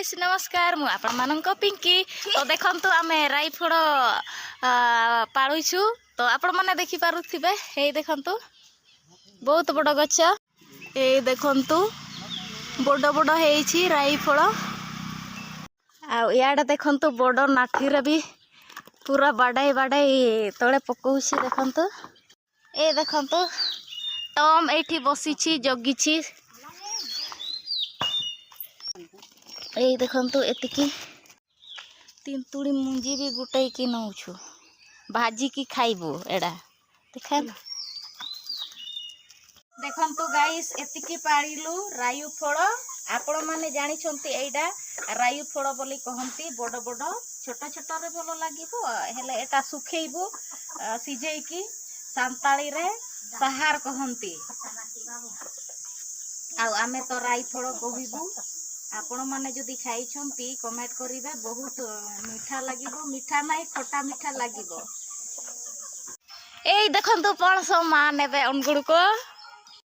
guys नमस्कार मु आपण मानक पिंकी तो देखंतु आमे राईफोड़ पाळुछु तो आपण माने देखि पारुथिबे हे देखंतु बहुत बड़ गछ ए देखंतु बड़ बड़ हेछि राईफोड़ आ याडे देखंतु बड़ नाठीरे भी पूरा बाडाई बाडाई तळे पकोछि देखंतु ए देखंतु टम एठी बसिछि जगिछि ए देखंतु एतिकी तिंतुड़ी मुंजी भी गुटाई की नौछु भाजी की खाइबो एडा देखा देखंतु गाइस एतिकी पाळिलु रायु फळ आपण माने जानि छंती एडा रायु फळ बोली कहंती बड़ बड़ छोटा छोटा रे भलो लागिबो हेले एटा सुखेइबो सिजेई की सांताळी रे सहार कहंती आ आमे तो राई फळ कहिबो आपण माने जदि खाई छंती कमेंट करिवे बहुत मीठा लागिबो मीठा नाही खट्टा मीठा लागिबो ए देखंतु पणस मा नेबे अनगुड़ को